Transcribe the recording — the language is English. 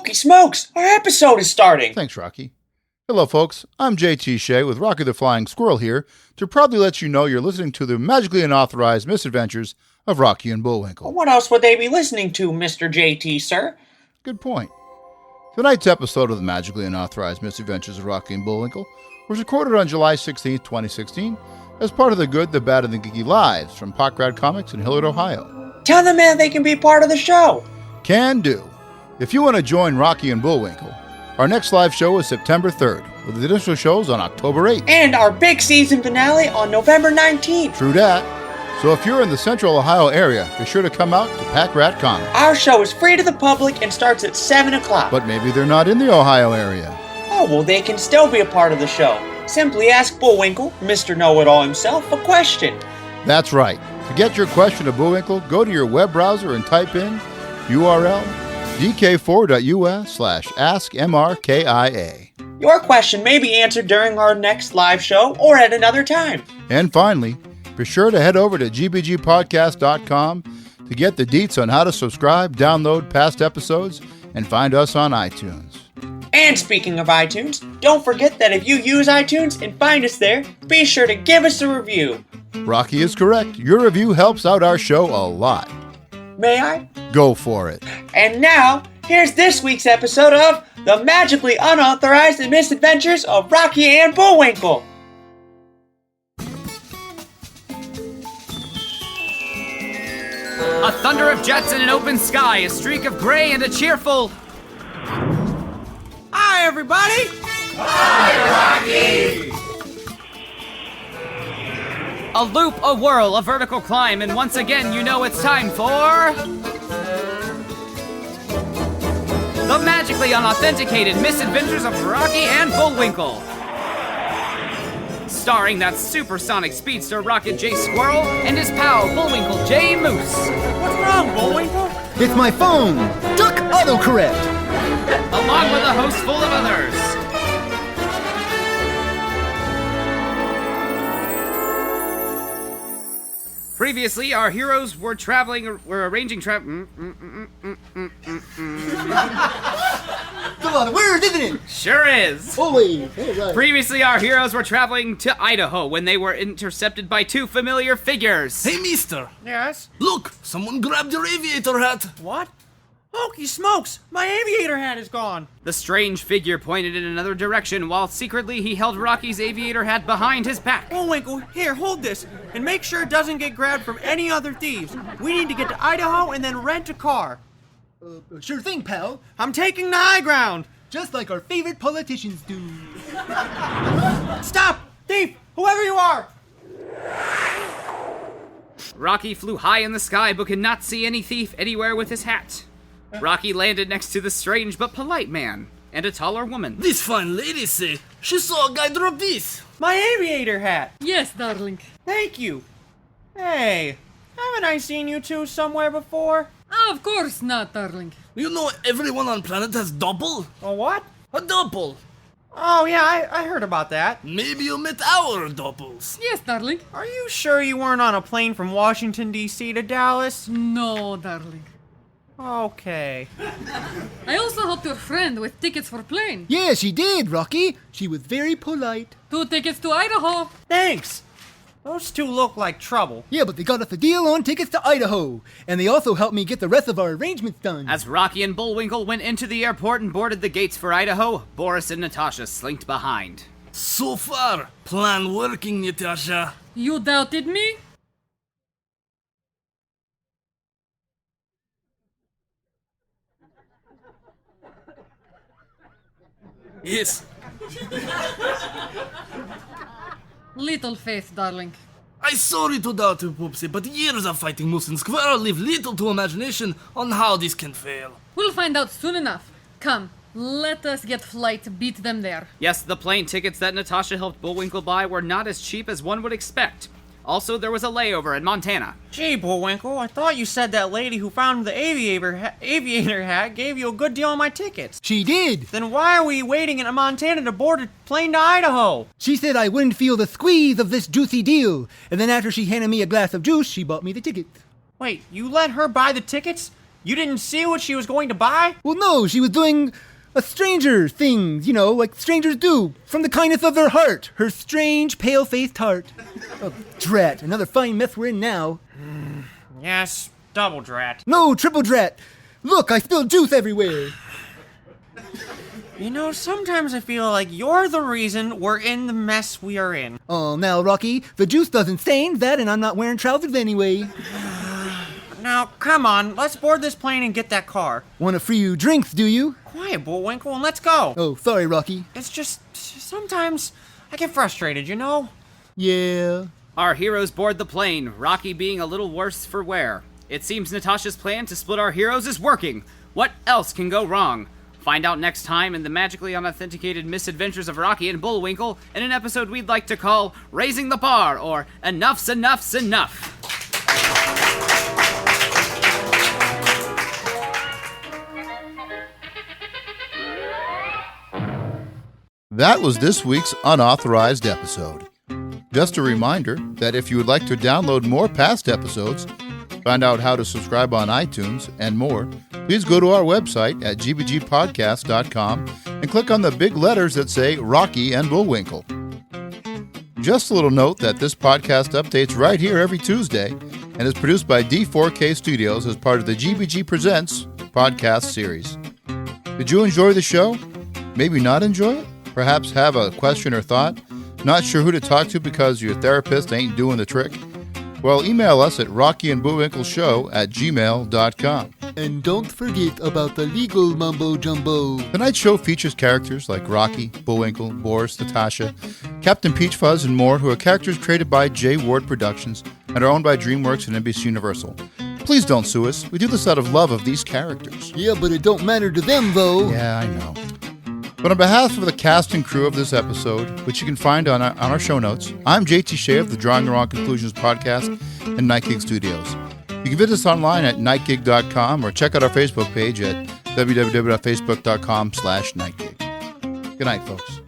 Holy smokes! Our episode is starting! Thanks, Rocky. Hello, folks. I'm JT Shea with Rocky the Flying Squirrel here to proudly let you know you're listening to the magically unauthorized misadventures of Rocky and Bullwinkle. What else would they be listening to, Mr. JT, sir? Good point. Tonight's episode of the magically unauthorized misadventures of Rocky and Bullwinkle was recorded on July 16, 2016, as part of the Good, the Bad, and the Geeky Lives from Pokrad Comics in Hilliard, Ohio. Tell them that they can be part of the show. Can do. If you want to join Rocky and Bullwinkle, our next live show is September 3rd, with additional shows on October 8th. And our big season finale on November 19th. True that. So if you're in the Central Ohio area, be sure to come out to Pack Rat Comics. Our show is free to the public and starts at 7 o'clock. But maybe they're not in the Ohio area. Oh, well, they can still be a part of the show. Simply ask Bullwinkle, Mr. Know-It-All himself, a question. That's right. To get your question to Bullwinkle, go to your web browser and type in URL dk4.us/askmrkia. Your question may be answered during our next live show or at another time. And finally, be sure to head over to gbgpodcast.com to get the deets on how to subscribe, download past episodes, and find us on iTunes. And speaking of iTunes, don't forget that if you use iTunes and find us there, be sure to give us a review. Rocky is correct. Your review helps out our show a lot. May I? Go for it. And now, here's this week's episode of The Magically Unauthorized Misadventures of Rocky and Bullwinkle. A thunder of jets in an open sky, a streak of gray, and a cheerful... Hi, everybody! Hi, Rocky! A loop, a whirl, a vertical climb, and once again, you know it's time for... The magically unauthenticated misadventures of Rocky and Bullwinkle. Starring that supersonic speedster Rocket J. Squirrel and his pal Bullwinkle J. Moose. What's wrong, Bullwinkle? It's my phone! Duck autocorrect! Along with a host full of others. Previously, our heroes were arranging It's a lot of words, isn't it? Sure is. Holy, right. Previously, our heroes were traveling to Idaho when they were intercepted by two familiar figures. Hey, mister! Yes? Look! Someone grabbed your aviator hat! What? Holy smokes! My aviator hat is gone! The strange figure pointed in another direction while secretly he held Rocky's aviator hat behind his back. Bullwinkle, here, hold this, and make sure it doesn't get grabbed from any other thieves. We need to get to Idaho and then rent a car. Sure thing, pal. I'm taking the high ground. Just like our favorite politicians do. Stop! Thief! Whoever you are! Rocky flew high in the sky but could not see any thief anywhere with his hat. Rocky landed next to the strange but polite man and a taller woman. This fine lady say she saw a guy drop this. My aviator hat! Yes, darling. Thank you. Hey, haven't I seen you two somewhere before? Of course not, darling. You know everyone on planet has double? A what? A double. Oh yeah, I heard about that. Maybe you met our doubles. Yes, darling. Are you sure you weren't on a plane from Washington, D.C. to Dallas? No, darling. Okay. I also helped your friend with tickets for plane. Yeah, she did, Rocky. She was very polite. 2 tickets to Idaho. Thanks. Those two look like trouble. Yeah, but they got us a deal on tickets to Idaho. And they also helped me get the rest of our arrangements done. As Rocky and Bullwinkle went into the airport and boarded the gates for Idaho, Boris and Natasha slinked behind. So far, plan working, Natasha. You doubted me? Yes. Little faith, darling. I'm sorry to doubt you, Poopsie, but years of fighting Moose and Squirrel leave little to imagination on how this can fail. We'll find out soon enough. Come, let us get flight to beat them there. Yes, the plane tickets that Natasha helped Bullwinkle buy were not as cheap as one would expect. Also, there was a layover in Montana. Gee, Bullwinkle, I thought you said that lady who found the aviator hat gave you a good deal on my tickets. She did. Then why are we waiting in Montana to board a plane to Idaho? She said I wouldn't feel the squeeze of this juicy deal. And then after she handed me a glass of juice, she bought me the tickets. Wait, you let her buy the tickets? You didn't see what she was going to buy? Well, no, she was doing a stranger thing, like strangers do, from the kindness of their heart. Her strange, pale-faced heart. Oh, drat, another fine mess we're in now. Yes, double drat. No, triple drat. Look, I spilled juice everywhere. Sometimes I feel like you're the reason we're in the mess we are in. Oh, now, Rocky, the juice doesn't stain that, and I'm not wearing trousers anyway. Now, come on, let's board this plane and get that car. Want to free you drinks, do you? Quiet, Bullwinkle, and let's go. Oh, sorry, Rocky. It's just, sometimes I get frustrated, Yeah. Our heroes board the plane, Rocky being a little worse for wear. It seems Natasha's plan to split our heroes is working. What else can go wrong? Find out next time in the magically unauthenticated misadventures of Rocky and Bullwinkle in an episode we'd like to call Raising the Bar, or Enough's Enough's Enough. That was this week's unauthorized episode. Just a reminder that if you would like to download more past episodes, find out how to subscribe on iTunes, and more, please go to our website at gbgpodcast.com and click on the big letters that say Rocky and Bullwinkle. Just a little note that this podcast updates right here every Tuesday and is produced by D4K Studios as part of the GBG Presents podcast series. Did you enjoy the show? Maybe not enjoy it? Perhaps have a question or thought? Not sure who to talk to because your therapist ain't doing the trick? Well, email us at rockyandbullwinkleshow@gmail.com. And don't forget about the legal mumbo-jumbo. Tonight's show features characters like Rocky, Bullwinkle, Boris, Natasha, Captain Peach Fuzz, and more, who are characters created by J. Ward Productions and are owned by DreamWorks and NBC Universal. Please don't sue us. We do this out of love of these characters. Yeah, but it don't matter to them, though. Yeah, I know. But on behalf of the cast and crew of this episode, which you can find on our show notes, I'm JT Shea of the Drawing the Wrong Conclusions podcast and Night Gig Studios. You can visit us online at nightgig.com or check out our Facebook page at www.facebook.com/nightgig. Good night, folks.